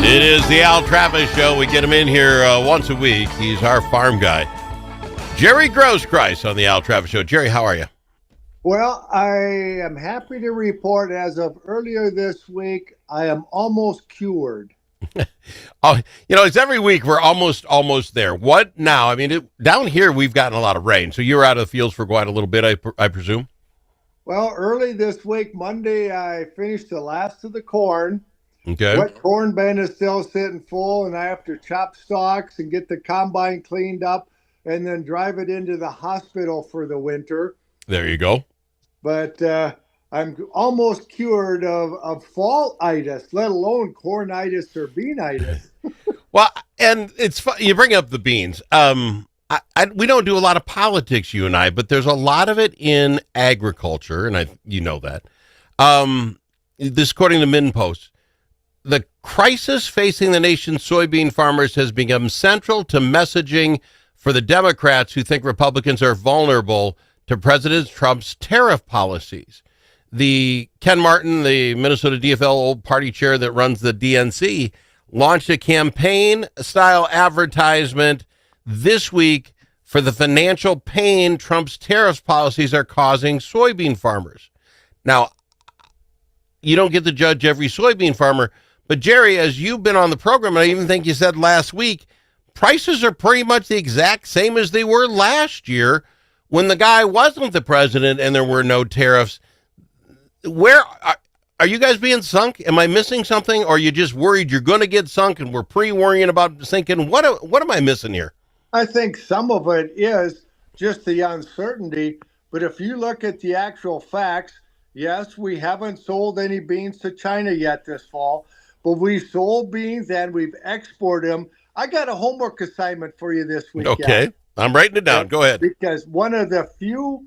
It is the Al Travis Show. We get him in here once a week. He's our farm guy. Jerry Groskreutz on the Al Travis Show. Jerry, how are you? Well, I am happy to report as of earlier this week, I am almost cured. Oh, it's every week we're almost there. What now? I mean, down here we've gotten a lot of rain, so you're out of the fields for quite a little bit, I presume? Well, early this week, Monday, I finished the last of the corn. Okay. Wet corn bin is still sitting full, and I have to chop stalks and get the combine cleaned up and then drive it into the hospital for the winter. There you go. But I'm almost cured of fall-itis, let alone cornitis or beanitis. Well, and it's fun. You bring up the beans. We don't do a lot of politics, you and I, but there's a lot of it in agriculture, and you know that. This, according to Minpost, the crisis facing the nation's soybean farmers has become central to messaging for the Democrats who think Republicans are vulnerable to President Trump's tariff policies. The Ken Martin, the Minnesota DFL old party chair that runs the DNC, launched a campaign-style advertisement this week for the financial pain Trump's tariff policies are causing soybean farmers. Now, you don't get to judge every soybean farmer, but Jerry, as you've been on the program, and I even think you said last week, prices are pretty much the exact same as they were last year when the guy wasn't the president and there were no tariffs. Where are you guys being sunk? Am I missing something? Or are you just worried you're going to get sunk and we're pre-worrying about sinking? What am I missing here? I think some of it is just the uncertainty. But if you look at the actual facts, yes, we haven't sold any beans to China yet this fall, but we've sold beans and we've exported them. I got a homework assignment for you this week. Okay, I'm writing it down. Go ahead. Because one of the few,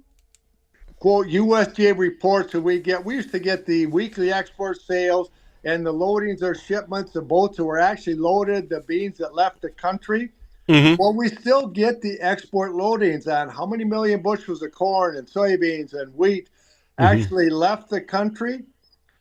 quote, USDA reports that we used to get the weekly export sales and the loadings or shipments of boats that were actually loaded, the beans that left the country. Mm-hmm. Well, we still get the export loadings on how many million bushels of corn and soybeans and wheat actually left the country.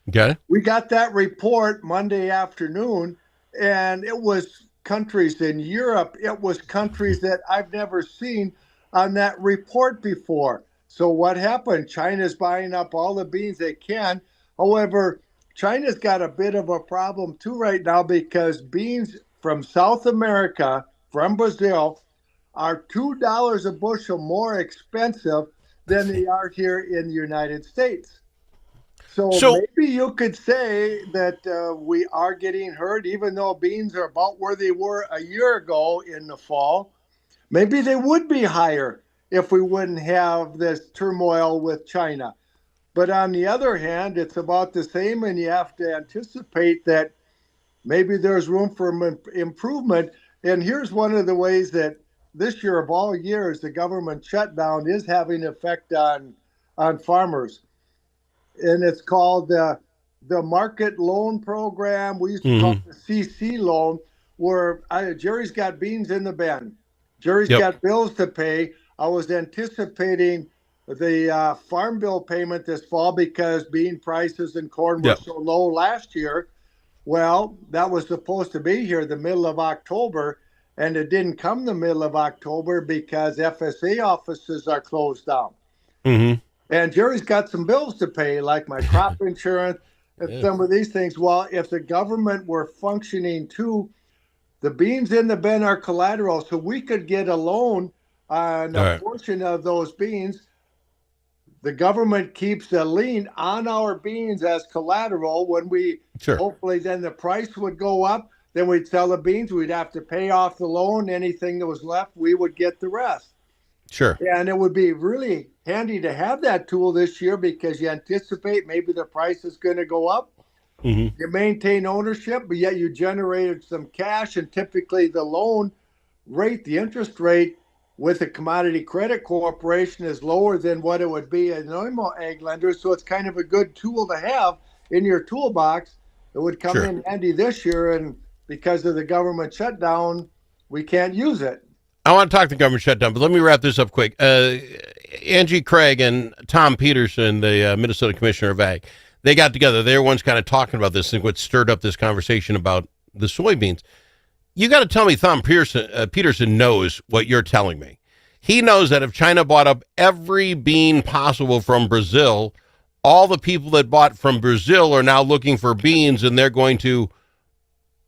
Okay. We got that report Monday afternoon, and it was countries in Europe. It was countries that I've never seen on that report before. So what happened? China's buying up all the beans they can. However, China's got a bit of a problem too right now because beans from South America, from Brazil, are $2 a bushel more expensive than they are here in the United States. So maybe you could say that we are getting hurt, even though beans are about where they were a year ago in the fall. Maybe they would be higher if we wouldn't have this turmoil with China. But on the other hand, it's about the same, and you have to anticipate that maybe there's room for improvement. And here's one of the ways that this year of all years, the government shutdown is having an effect on farmers. And it's called the market loan program. We used to call it the CC loan, where Jerry's got beans in the bin. Jerry's got bills to pay. I was anticipating the farm bill payment this fall because bean prices and corn were so low last year. Well, that was supposed to be here the middle of October, and it didn't come the middle of October because FSA offices are closed down. Mm-hmm. And Jerry's got some bills to pay, like my crop insurance and some of these things. Well, if the government were functioning too, the beans in the bin are collateral, so we could get a loan on a portion of those beans. The government keeps a lien on our beans as collateral. When we hopefully then the price would go up, then we'd sell the beans. We'd have to pay off the loan. Anything that was left, we would get the rest. Sure. And it would be really handy to have that tool this year because you anticipate maybe the price is going to go up. Mm-hmm. You maintain ownership, but yet you generated some cash. And typically the loan rate, the interest rate with a commodity credit corporation is lower than what it would be a normal ag lender. So it's kind of a good tool to have in your toolbox. It would come in handy this year. And because of the government shutdown, we can't use it. I want to talk the government shutdown, but let me wrap this up quick. Angie Craig and Tom Peterson, the Minnesota Commissioner of Ag, they got together. They were ones kind of talking about this and what stirred up this conversation about the soybeans. You got to tell me Thom Peterson knows what you're telling me. He knows that if China bought up every bean possible from Brazil, all the people that bought from Brazil are now looking for beans, and they're going to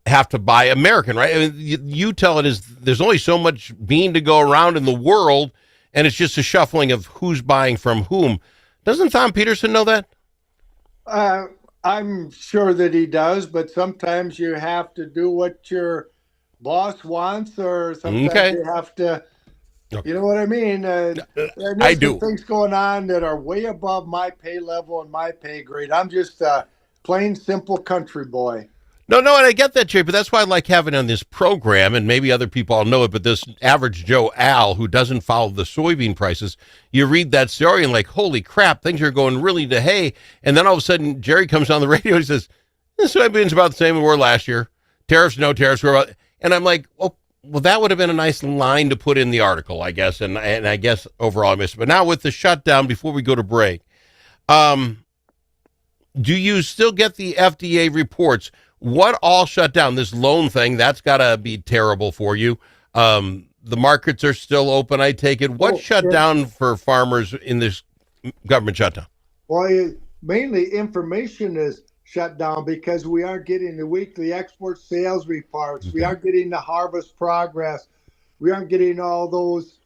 have to buy American, right? I mean, you tell it is there's only so much bean to go around in the world, and it's just a shuffling of who's buying from whom. Doesn't Thom Peterson know that? I'm sure that he does, but sometimes you have to do what your boss wants, or sometimes you have to, you know what I mean? And I there's do. things going on that are way above my pay level and my pay grade. I'm just a plain, simple country boy. No, and I get that, Jay, but that's why I like having on this program, and maybe other people all know it, but this average Joe Al who doesn't follow the soybean prices, you read that story and like, holy crap, things are going really to hay. And then all of a sudden, Jerry comes on the radio and he says, the soybeans about the same as we were last year. Tariffs, no tariffs. And I'm like, oh, well, that would have been a nice line to put in the article, I guess. And I guess overall I missed it. But now with the shutdown, before we go to break, do you still get the FDA reports? What all shut down? This loan thing, that's got to be terrible for you. The markets are still open, I take it. What shut down for farmers in this government shutdown? Well, mainly information is shut down because we aren't getting the weekly export sales reports. Okay. We aren't getting the harvest progress. We aren't getting all those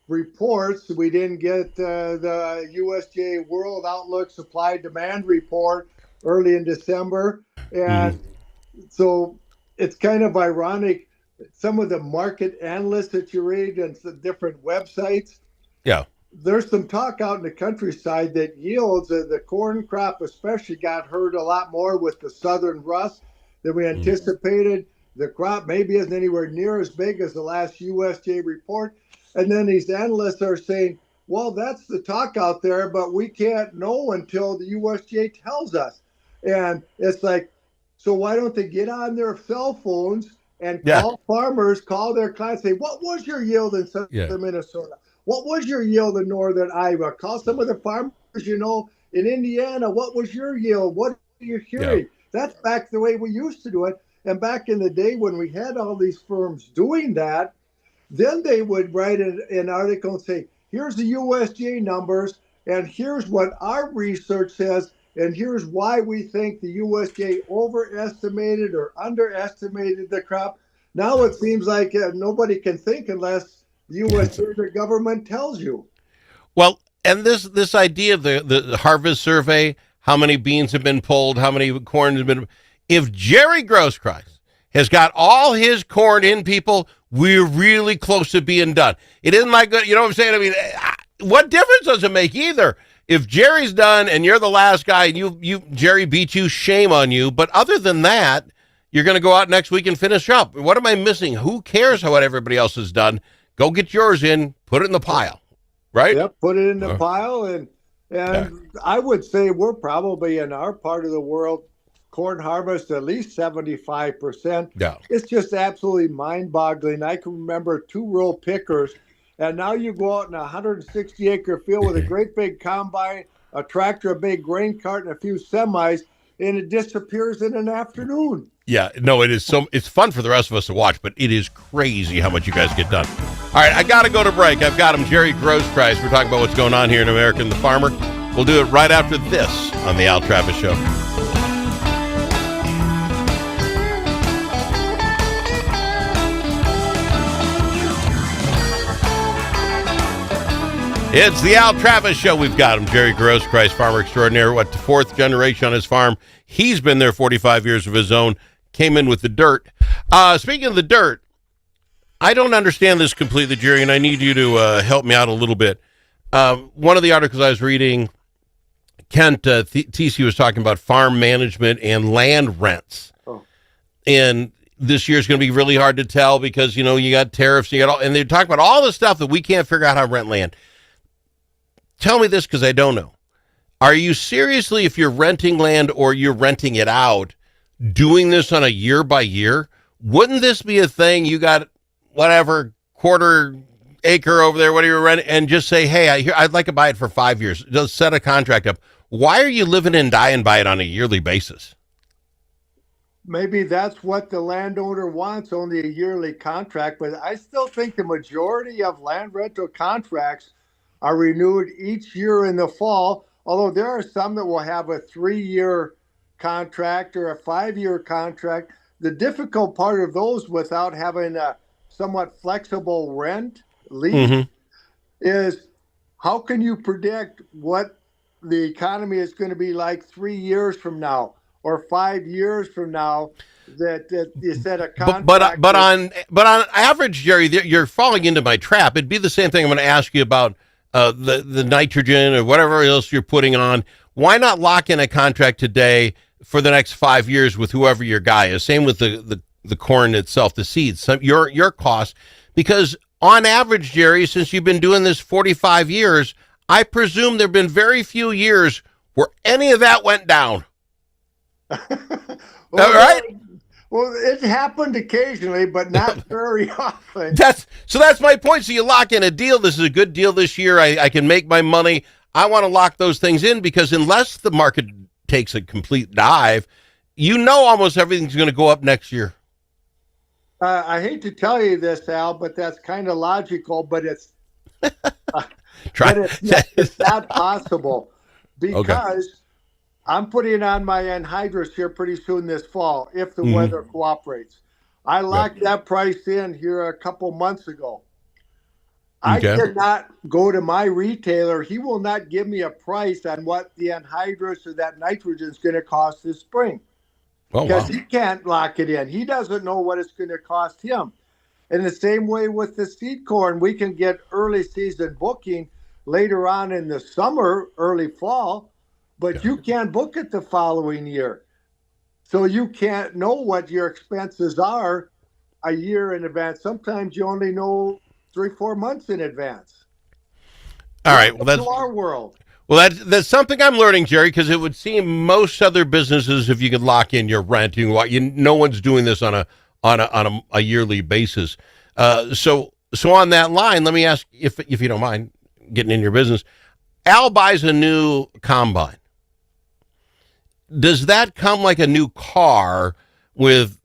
reports. We didn't get the USDA World Outlook Supply Demand Report early in December. And so it's kind of ironic. Some of the market analysts that you read on some different websites, there's some talk out in the countryside that yields, the corn crop especially, got hurt a lot more with the southern rust than we anticipated. The crop maybe isn't anywhere near as big as the last USDA report. And then these analysts are saying, well, that's the talk out there, but we can't know until the USDA tells us. And it's like, so why don't they get on their cell phones and call farmers, call their clients, say, what was your yield in southern Minnesota? What was your yield in northern Iowa? Call some of the farmers, in Indiana. What was your yield? What are you hearing? Yeah. That's back the way we used to do it. And back in the day when we had all these firms doing that, then they would write an article and say, here's the USDA numbers, and here's what our research says, and here's why we think the USDA overestimated or underestimated the crop. Now it seems like nobody can think unless the USDA, the government, tells you. Well, and this idea of the harvest survey, how many beans have been pulled, how many corn have been. If Jerry Groskreutz has got all his corn in, people, we're really close to being done. It isn't like, you know what I'm saying? I mean, what difference does it make either? If Jerry's done and you're the last guy and Jerry beat you, shame on you. But other than that, you're going to go out next week and finish up. What am I missing? Who cares what everybody else has done? Go get yours in, put it in the pile, right? Yep, put it in the pile. And I would say we're probably in our part of the world, corn harvest at least 75%. Yeah. It's just absolutely mind-boggling. I can remember 2 rural pickers, and now you go out in a 160-acre field with a great big combine, a tractor, a big grain cart, and a few semis, and it disappears in an afternoon. Yeah, no, it's fun for the rest of us to watch, but it is crazy how much you guys get done. All right, I got to go to break. I've got him, Jerry Groskreutz. We're talking about what's going on here in America and the farmer. We'll do it right after this on the Al Travis Show. It's the Al Travis Show. We've got him, Jerry Groskreutz, farmer extraordinaire. What, the 4th generation on his farm? He's been there 45 years of his own. Came in with the dirt. Speaking of the dirt, I don't understand this completely, Jerry, and I need you to help me out a little bit. One of the articles I was reading, Kent TC was talking about farm management and land rents. Oh. And this year's going to be really hard to tell because, you got tariffs, and they're talking about all the stuff that we can't figure out how to rent land. Tell me this because I don't know. Are you seriously, if you're renting land or you're renting it out, doing this on a year by year? Wouldn't this be a thing? You got whatever quarter acre over there, whatever you're renting, and just say, hey, I'd like to buy it for 5 years. Just set a contract up. Why are you living and dying by it on a yearly basis? maybe that's what the landowner wants, only a yearly contract. But I still think the majority of land rental contracts are renewed each year in the fall, although there are some that will have a 3 year contract or a 5 year contract. The difficult part of those without having a somewhat flexible rent lease Hmm. is how can you predict what the economy is going to be like 3 years from now or 5 years from now that you set a contract with? But on average, Jerry, you're falling into my trap. It'd be the same thing. I'm going to ask you about the nitrogen or whatever else you're putting on. Why not lock in a contract today for the next 5 years with whoever your guy is? Same with the corn itself, the seeds, your cost, because on average, Jerry, since you've been doing this 45 years, I presume there've been very few years where any of that went down. All well, right. well, it happened occasionally, but not very often. That's my point. So you lock in a deal. This is a good deal this year. I can make my money. I want to lock those things in because unless the market takes a complete dive, almost everything's going to go up next year. I hate to tell you this, Al, but that's kind of logical, uh, Try. but it's not possible Okay. because I'm putting on my anhydrous here pretty soon this fall if the Hmm. weather cooperates. I Yep. locked that price in here a couple months ago. I Okay. cannot go to my retailer. He will not give me a price on what the anhydrous or that nitrogen is going to cost this spring Oh because wow. he can't lock it in. He doesn't know what it's going to cost him. In the same way with the seed corn, we can get early season booking later on in the summer, early fall, but Yeah. you can't book it the following year. So you can't know what your expenses are a year in advance. Sometimes you only know 3, 4 months in advance. All right. Welcome to our world. That's something I'm learning, Jerry, because it would seem most other businesses, if you could lock in your rent, no one's doing this on a yearly basis. So on that line, let me ask if you don't mind getting in your business. Al buys a new combine. Does that come like a new car with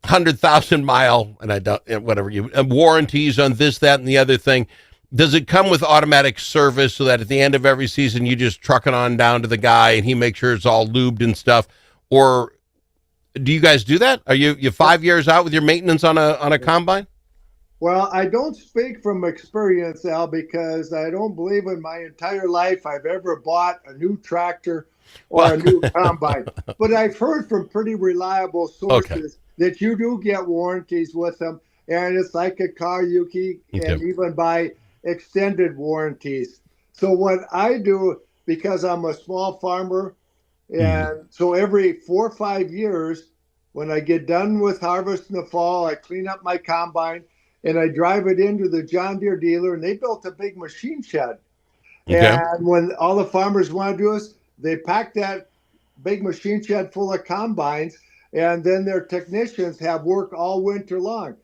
100,000 mile and I don't whatever you warranties on this, that, and the other thing? Does it come with automatic service so that at the end of every season you just truck it on down to the guy and he makes sure it's all lubed and stuff? Or do you guys do that? Are you 5 years out with your maintenance on a combine? Well, I don't speak from experience, Al, because I don't believe in my entire life I've ever bought a new tractor or Well, a new combine. But I've heard from pretty reliable okay, sources that you do get warranties with them, and it's like a car you okay, can even buy extended warranties. So what I do, because I'm a small farmer, mm-hmm. and so every 4 or 5 years, when I get done with harvest in the fall, I clean up my combine and I drive it into the John Deere dealer, and they built a big machine shed. Okay, And when all the farmers want to do is, they pack that big machine shed full of combines, and then their technicians have work all winter long.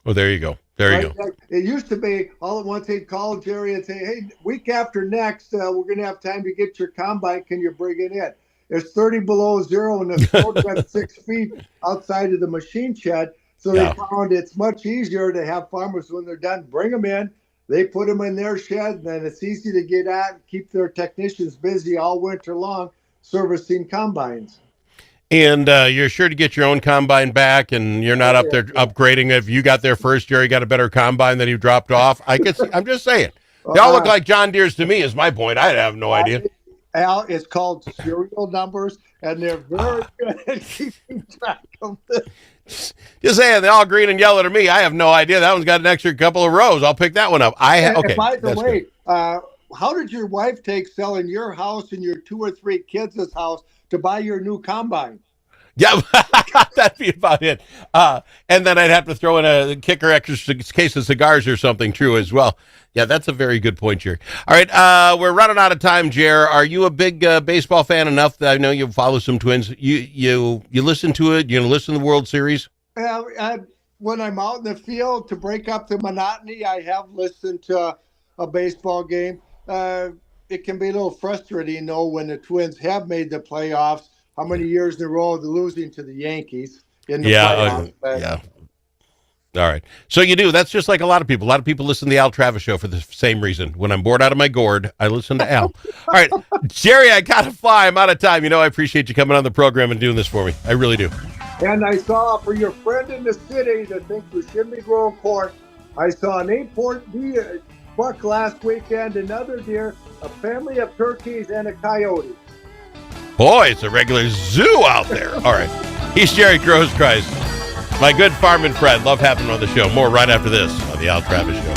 well there you go, there you Right? go. It used to be all at once they'd call Jerry and say, "Hey, week after next, we're going to have time to get your combine. Can you bring it in?" It's 30 below zero, and the snow got 6 feet outside of the machine shed. So they Yeah. found it's much easier to have farmers when they're done bring them in. They put them in their shed, and then it's easy to get at and keep their technicians busy all winter long servicing combines. And you're sure to get your own combine back, and you're not Oh up yeah, there upgrading. If you got there first, Jerry got a better combine than he dropped off. I guess I'm just saying yeah. they all look like John Deere's to me. Is my point. I have no Uh, idea. Al, it's called serial numbers, and they're very Ah, good at keeping track of this. just saying they all green and yellow to me. I have no idea. That one's got an extra couple of rows. I'll pick that one up. And Okay, by the that's good. way, how did your wife take selling your house and your 2 or 3 kids' house to buy your new combine? Yeah, that'd be about it. And then I'd have to throw in a kicker extra case of cigars or something. True as well. Yeah, that's a very good point, Jerry. All right, we're running out of time, Jer. Are you a big baseball fan enough that I know you follow some Twins? You listen to it. You gonna listen to the World Series? When I'm out in the field to break up the monotony, I have listened to a baseball game. It can be a little frustrating, though, when the Twins have made the playoffs how many years in a row they're losing to the Yankees in the Yeah, playoffs. But yeah. All right. So you do. That's just like a lot of people. A lot of people listen to the Al Travis show for the same reason. When I'm bored out of my gourd, I listen to Al. All right. Jerry, I got to fly. I'm out of time. I appreciate you coming on the program and doing this for me. I really do. And I saw, for your friend in the city that thinks we shouldn't be growing corn, I saw an 8-point buck last weekend, another deer, a family of turkeys, and a coyote. Boy, it's a regular zoo out there. All right. He's Jerry Groskreutz, my good farming friend. Love having him on the show. More right after this on the Al Travis Show.